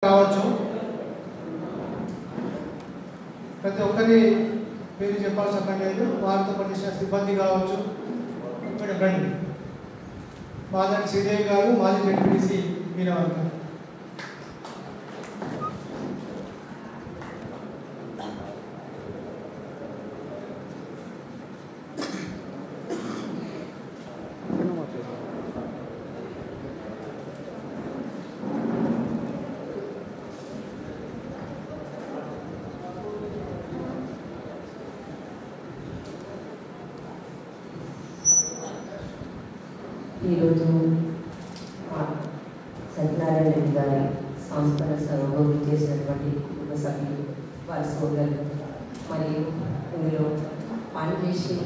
కావచ్చు. ప్రతి ఒక్కరి పేరు చెప్పాల్సిన పని లేదు. వారితో పనిచేసిన సిబ్బంది కావచ్చు. ఇక్కడ రండి. మాదారి శ్రీదేవి గారు, మాజీ జెడ్పీటీసీ మీనవర్ గారు. ఈరోజు సత్యనారాయణ రెడ్డి గారి సంస్కరణ సభకు చేసినటువంటి కుటుంబ సభ్యులు, వారి సోదరులు మరియు ఇందులో పనిచేసి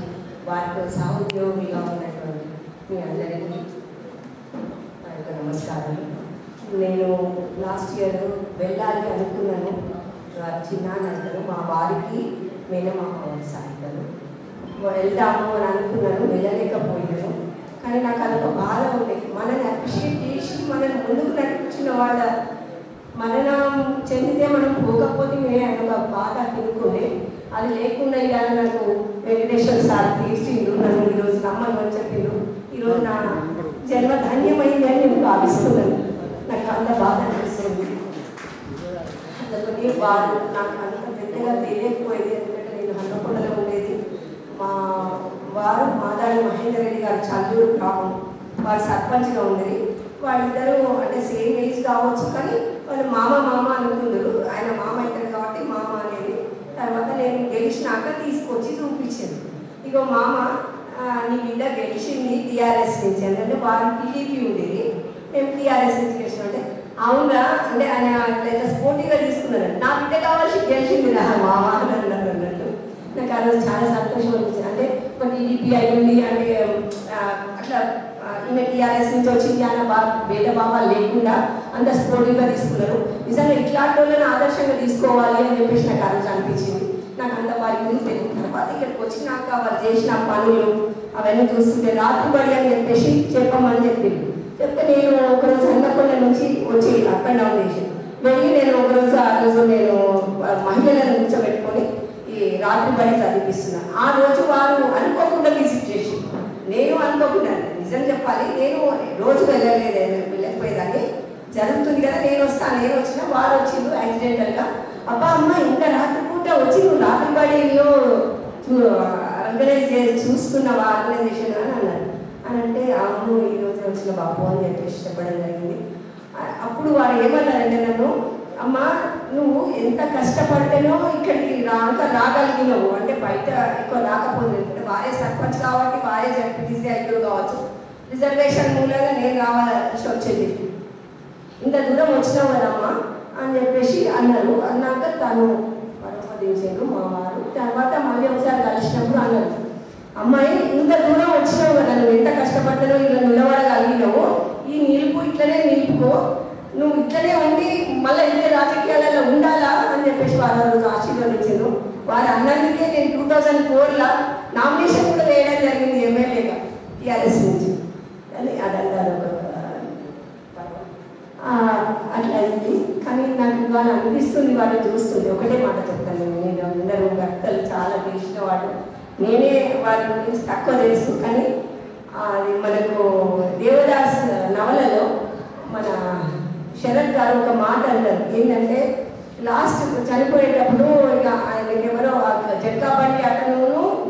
వారితో సహోద్యోగిగా ఉన్నటువంటి మీ అందరికీ నా యొక్క నమస్కారాలు. నేను లాస్ట్ ఇయర్ వెళ్ళాలి అనుకున్నాను. చిన్నానందరూ మా వారికి మేనమామ సాయితను వెళ్దాము అని అనుకున్నాను, వెళ్ళలేకపోయాను. కానీ నాకు అదొక బాధ ఉండేది. మనల్ని అప్రిషియేట్ చేసి మనల్ని ముందుకు నడిపించిన వాళ్ళ మరణం చెందితే మనం పోకపోతే నేను అదొక బాధ తినుకునే. అది లేకుండా ఇవాళ నాకు వెంకటేశ్వర సార్ తీర్చిండు, నన్ను ఈరోజు నమ్మని చెప్పిండు. ఈరోజు నా జన్మ ధన్యమైంది అని నేను భావిస్తున్నాను. నాకు అంత బాధ అనిపిస్తుంది. అదొకటి బాధ. నాకు అంత పెద్దగా తెలియకపోయేది, ఎందుకంటే నేను హన్మకొండలో ఉండేది. మా వారు మాదారి మహేందర్ రెడ్డి గారు చల్లూరు గ్రామం, వారు సర్పంచ్గా ఉండేది. వాళ్ళిద్దరూ అంటే సేమ్ ఏజ్ కావచ్చు, కానీ వాళ్ళు మామ అనుకుందరు. ఆయన మామ అవుతారు కాబట్టి మామ అనేది. తర్వాత నేను గెలిచినాక తీసుకొచ్చి చూపించాను. ఇగో మామ, నీ బిడ్డ గెలిచింది టీఆర్ఎస్ నుంచి, ఎందుకంటే వారు టీడీపీ ఉండేది, మేము టీఆర్ఎస్ నుంచి గెలిచినాం. అంటే అవునా అంటే ఆయన ఇట్లా స్పోర్టివ్గా తీసుకున్నారు. నా బిడ్డ కావాల్సి గెలిచింది నా మామ అని అన్నారు అన్నట్టు. నాకు ఆ రోజు చాలా సంతోషం అనిపించింది. అంటే ఒక టీడీపీ అయ్యింది అంటే అట్లా ఈమె టీఆర్ఎస్ నుంచి వచ్చింది అన్న భేదభావాలు లేకుండా అంత స్పోర్టివ్గా తీసుకున్నారు. నిజంగా ఇట్లాంటి వాళ్ళని ఆదర్శంగా తీసుకోవాలి అని చెప్పేసి నాకు ఆ రోజు అనిపించింది. నాకు అంత వారి గురించి తెలియదు. తర్వాత ఇక్కడికి వచ్చినాక వాళ్ళు చేసిన పనులు అవన్నీ చూస్తుంటే రాత్రిబడి అని చెప్పేసి చెప్పమని చెప్పింది. చెప్తే నేను ఒకరోజు హన్మకొండ నుంచి వచ్చి అప్ అండ్ డౌన్ చేసి వెళ్ళి నేను ఒకరోజు ఆ రోజు నేను మహిళలను కూర్చోబెట్టుకొని ఈ రాత్రి బడి చదివిస్తున్నాను. ఆ రోజు వారు అనుకోకుండా విజిట్ చేసి, నేను అనుకోకుండా, నిజం చెప్పాలి, నేను రోజు వెళ్ళకపోయేదాన్ని. జరుగుతుంది కదా, నేను వచ్చినా వారు వచ్చిండు యాక్సిడెంటల్గా. అబ్బా అమ్మ, ఇంకా రాత్రిపూట వచ్చి నువ్వు రాత్రి బడిలో ఆర్గనైజ్ చూసుకున్నావా ఆర్గనైజేషన్ అని అన్నారు. అని అంటే అవును, ఈరోజు వచ్చిన బాబు అని చెప్పేసి చెప్పడం జరిగింది. అప్పుడు వారు ఏమన్నారంటే నన్ను, అమ్మ నువ్వు ఎంత కష్టపడితేనో ఇక్కడికి రాగలిగినావు, అంటే బయట ఎక్కువ రాకపోతే, అంటే వారే సర్పంచ్ కాబట్టి వారే జడ్పీటీసీ ఐదుగురు కావచ్చు, రిజర్వేషన్ మూలంగా నేను రావాల్సి వచ్చింది. ఇంత దూరం వచ్చినావు కదమ్మా అని చెప్పేసి అన్నారు. అన్నాక తను పరోపదించారు మా వారు. తర్వాత మళ్ళీ ఒకసారి కలిసినప్పుడు అన్నారు, అమ్మాయి ఇంత దూరం వచ్చినావు కదా, నువ్వు ఎంత కష్టపడ్డానో ఇలా నిలబడగలిగినావు, ఈ నిలుపు ఇట్లనే నిలుపుకో, నువ్వు ఇట్లనే ఉండి మళ్ళీ ఇదే రాజకీయాలలో ఉండాలా అని చెప్పేసి వారు రోజు ఆశీర్వదించారు. వారు అన్నందుకే నేను 2004లో నామినేషన్ కూడా వేయడం జరిగింది ఎమ్మెల్యేగా టీఆర్ఎస్ నుంచి. కానీ అదంతా అట్లా అయింది. కానీ నాకు ఇవాళ అనిపిస్తుంది, వాళ్ళు చూస్తుంది. ఒకటే మాట చెప్తాను, నేను అందరూ భక్తులు చాలా తెలిసిన వాడు, నేనే వారి గురించి తక్కువ తెలుసు. కానీ అది మనకు దేవదాస్ నవలలో మన శరత్ గారు ఒక మాట అంటారు, ఏంటంటే లాస్ట్ చనిపోయేటప్పుడు ఇక ఆయనకి ఎవరో జట్కాపల్లి అతను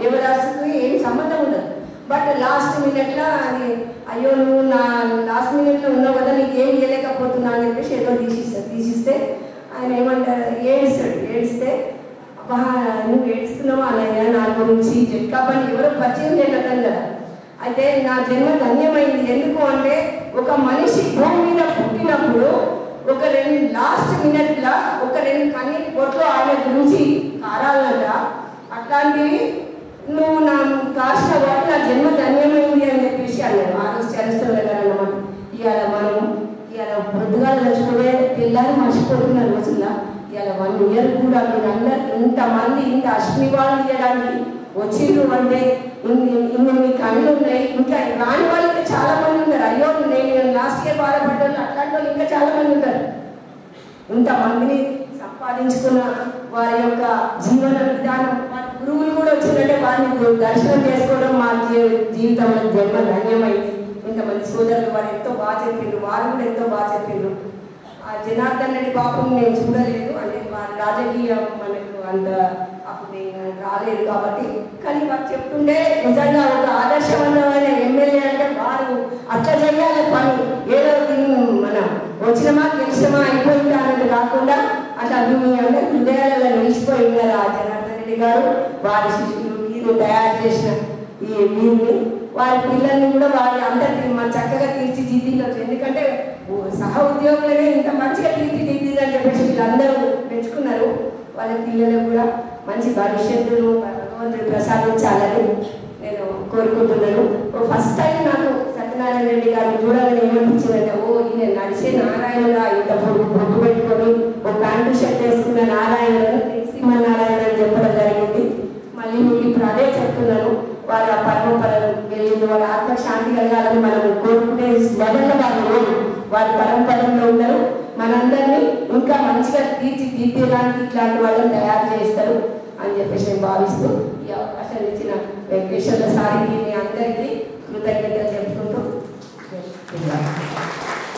దేవదాసుకి ఏం సంబంధం ఉండదు. బట్ లాస్ట్ మినిట్లో అది అయ్యో నువ్వు నా లాస్ట్ మినిట్లో ఉన్నావు కదా, నీకు ఏం ఇవ్వలేకపోతున్నా అని చెప్పేసి ఏదో తీసిస్తే ఆయన ఏమంటారు, ఏడిస్తే అబ్బా నువ్వు ఏడుస్తున్నావు అన్నయ్య నా గురించి, జట్కాపల్లి ఎవరో పరిచయం చేయగలను కదా. అయితే నా జన్మ ధన్యమైంది. ఎందుకు అంటే ఒక మనిషి భూమి మీద పుట్టినప్పుడు ఒక లాస్ట్ మినిట్లో ఒక 2 కన్నీటి బొట్లు ఆయన గురించి కారాలంట. అట్లాంటివి నువ్వు నా కాసిన వాటి నా జన్మ ధన్యమైంది అని చెప్పేసి అన్నాడు. ఆ రోజు చరిత్రన్నమాట. ఇవాళ పొద్దుగాలు తెచ్చుకునే పిల్లలు మర్చిపోతున్న రోజుల్లో ఇవాళ 1 year కూడా మీరు అందరు ఇంతమంది ఇంత అశ్నివాళ్ళు ఇవ్వడానికి వచ్చిండ్రు అంటే ఇన్ని కళ్ళు ఉన్నాయి. ఇంకా రాని వాళ్ళు చాలా మంది ఉన్నారు. అయ్యో నేను లాస్ట్ ఇయర్ బాధపడ్డాను అట్లాంటి వాళ్ళు ఇంకా చాలా మంది ఉంటారు. ఇంతమందిని సంపాదించుకున్న వారి యొక్క జీవన విధానం, వారి గురువులు కూడా వచ్చిందంటే వారిని దర్శనం చేసుకోవడం మా జీవితంలో జన్మ ధన్యమైంది. ఇంతమంది సోదరులు వారు ఎంతో బాగా చెప్పిండ్రు, వారు కూడా ఎంతో బాగా చెప్పిండ్రు. ఆ జనార్దన్ రెడ్డి పాపం నేను చూడలేదు, అంటే వారి రాజకీయం మనకు అంత అప్పుడు నేను రాలేదు కాబట్టి, కానీ వారు చెప్తుండే నిజంగా ఒక ఆదర్శవంతమైన ఎమ్మెల్యే అంటే వారు అట్లా చేయాలి పని, ఏదో మనం వచ్చినమా గెలిచినమా అయిపోయిందా అన్నది కాకుండా అట్లా మీ అందరి హృదయాలలో నిలిచిపోయి ఉన్నారు ఆ జనార్దన్ రెడ్డి గారు. వారి శిష్యులు వీరు తయారు చేసిన ఈ వీరిని, వారి పిల్లల్ని కూడా వారి అందరికీ చక్కగా తీర్చిదిద్దిండొచ్చు. ఎందుకంటే సహ ఉద్యోగులనే ఇంత మంచిగా తీర్చిదిద్దిందని చెప్పేసి వీళ్ళందరూ మెచ్చుకున్నారు. వాళ్ళ పిల్లలకు కూడా మంచి భవిష్యత్తును భగవంతుడు ప్రసాదించాలని నేను కోరుకుంటున్నాను. ఫస్ట్ టైం నాకు సత్యనారాయణ రెడ్డి గారిని చూడాలని ఏమనిపించిందంటే, ఈయన నడిచే నారాయణగా ఇంత బొట్టు పెట్టుకొని ఒక ప్యాంటు షర్ట్ వేసుకున్న నారాయణను నరసింహనారాయణ అని చెప్పడం జరిగింది. మళ్ళీ మీకు ఇప్పుడు అదే చెప్తున్నాను, వాళ్ళ పరమపరం వెళ్ళింది, వాళ్ళ ఆత్మశాంతి కలగాలని మనం కోరుకునే లెవెల్లో వారి పరంపరంలో ఉన్నారు. మనందరినీ ఇంకా మంచిగా తీర్చిదిద్దడానికి ఇట్లాంటి వాళ్ళని తయారు చేస్తారు అని చెప్పేసి నేను భావిస్తూ ఈ అవకాశాన్ని ఇచ్చిన వెంకటేశ్వర సారికి మీ అందరికీ